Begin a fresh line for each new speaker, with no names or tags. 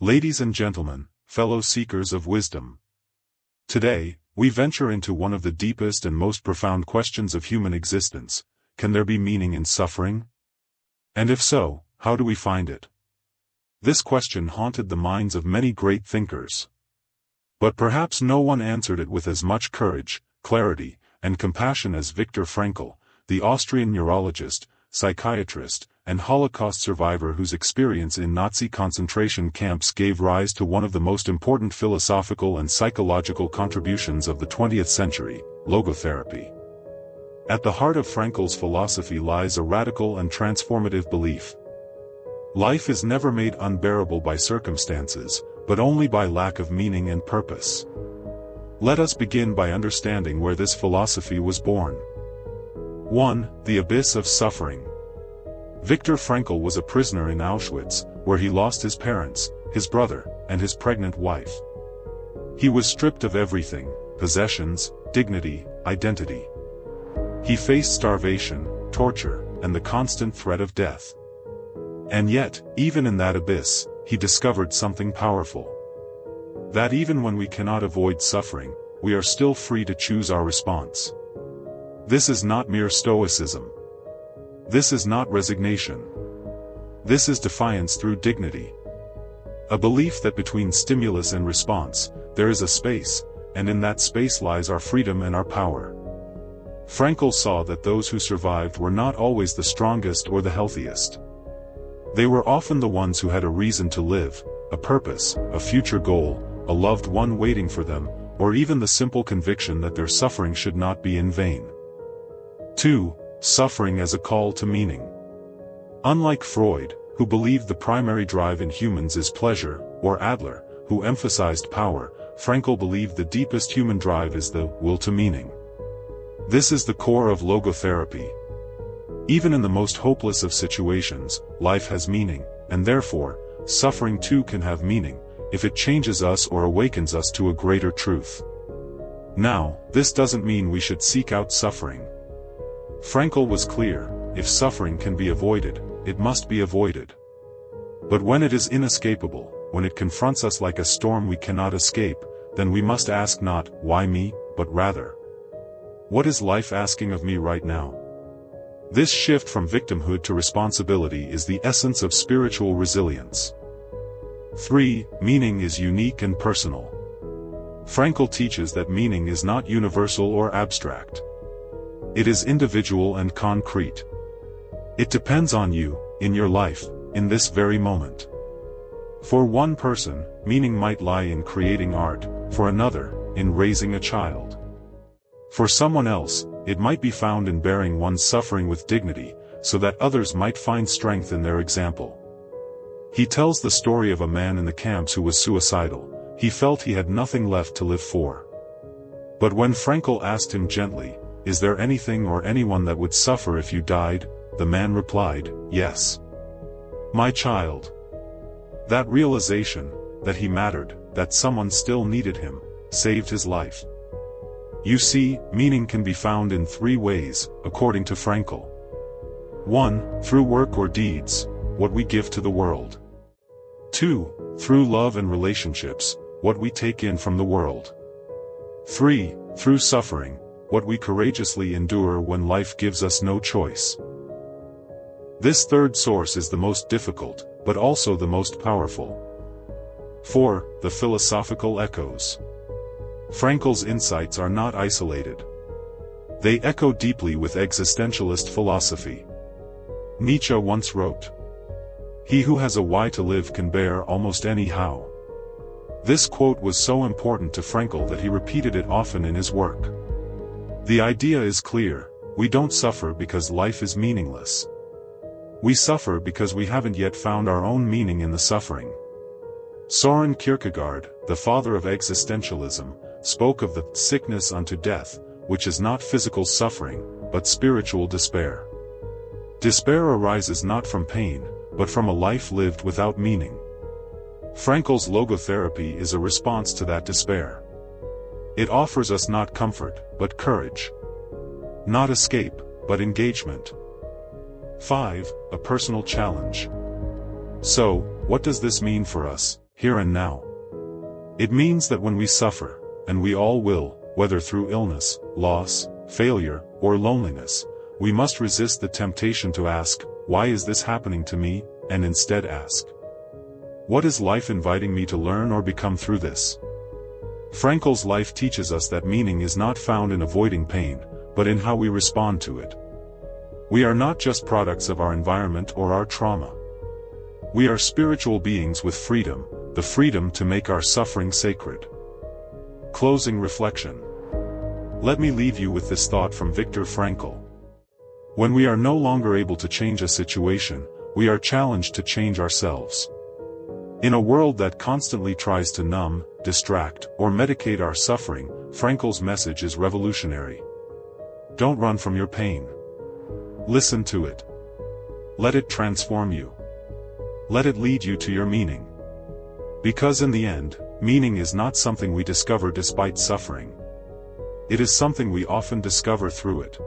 Ladies and gentlemen, fellow seekers of wisdom. Today, we venture into one of the deepest and most profound questions of human existence: can there be meaning in suffering? And if so, how do we find it? This question haunted the minds of many great thinkers. But perhaps no one answered it with as much courage, clarity, and compassion as Viktor Frankl, the Austrian neurologist, psychiatrist, and Holocaust survivor whose experience in Nazi concentration camps gave rise to one of the most important philosophical and psychological contributions of the 20th century, logotherapy. At the heart of Frankl's philosophy lies a radical and transformative belief. Life is never made unbearable by circumstances, but only by lack of meaning and purpose. Let us begin by understanding where this philosophy was born. 1. The abyss of suffering. Viktor Frankl was a prisoner in Auschwitz, where he lost his parents, his brother, and his pregnant wife. He was stripped of everything: possessions, dignity, identity. He faced starvation, torture, and the constant threat of death. And yet, even in that abyss, he discovered something powerful. That even when we cannot avoid suffering, we are still free to choose our response. This is not mere stoicism. This is not resignation. This is defiance through dignity. A belief that between stimulus and response, there is a space, and in that space lies our freedom and our power. Frankl saw that those who survived were not always the strongest or the healthiest. They were often the ones who had a reason to live, a purpose, a future goal, a loved one waiting for them, or even the simple conviction that their suffering should not be in vain. 2. Suffering as a call to meaning. Unlike Freud, who believed the primary drive in humans is pleasure, or Adler, who emphasized power, Frankl believed the deepest human drive is the will to meaning. This is the core of logotherapy. Even in the most hopeless of situations, life has meaning, and therefore, suffering too can have meaning, if it changes us or awakens us to a greater truth. Now, this doesn't mean we should seek out suffering. Frankl was clear: if suffering can be avoided, it must be avoided. But when it is inescapable, when it confronts us like a storm we cannot escape, then we must ask not, why me, but rather, what is life asking of me right now? This shift from victimhood to responsibility is the essence of spiritual resilience. 3. Meaning is unique and personal. Frankl teaches that meaning is not universal or abstract. It is individual and concrete. It depends on you, in your life, in this very moment. For one person, meaning might lie in creating art, for another, in raising a child. For someone else, it might be found in bearing one's suffering with dignity, so that others might find strength in their example. He tells the story of a man in the camps who was suicidal. He felt he had nothing left to live for. But when Frankl asked him gently, "Is there anything or anyone that would suffer if you died?" the man replied, "Yes. My child." That realization, that he mattered, that someone still needed him, saved his life. You see, meaning can be found in 3 ways, according to Frankl. 1. Through work or deeds, what we give to the world. 2. Through love and relationships, what we take in from the world. 3. Through suffering, what we courageously endure when life gives us no choice. This third source is the most difficult, but also the most powerful. 4. The philosophical echoes. Frankl's insights are not isolated. They echo deeply with existentialist philosophy. Nietzsche once wrote, "He who has a why to live can bear almost any how." This quote was so important to Frankl that he repeated it often in his work. The idea is clear: we don't suffer because life is meaningless. We suffer because we haven't yet found our own meaning in the suffering. Søren Kierkegaard, the father of existentialism, spoke of the sickness unto death, which is not physical suffering, but spiritual despair. Despair arises not from pain, but from a life lived without meaning. Frankl's logotherapy is a response to that despair. It offers us not comfort, but courage. Not escape, but engagement. 5. A personal challenge. So, what does this mean for us, here and now. It means that when we suffer, and we all will, whether through illness, loss, failure, or loneliness, we must resist the temptation to ask, why is this happening to me, and instead ask, what is life inviting me to learn or become through this? Frankl's life teaches us that meaning is not found in avoiding pain, but in how we respond to it. We are not just products of our environment or our trauma. We are spiritual beings with freedom, the freedom to make our suffering sacred. Closing reflection. Let me leave you with this thought from Viktor Frankl. When we are no longer able to change a situation, we are challenged to change ourselves. In a world that constantly tries to numb, distract, or medicate our suffering, Frankl's message is revolutionary. Don't run from your pain. Listen to it. Let it transform you. Let it lead you to your meaning. Because in the end, meaning is not something we discover despite suffering. It is something we often discover through it.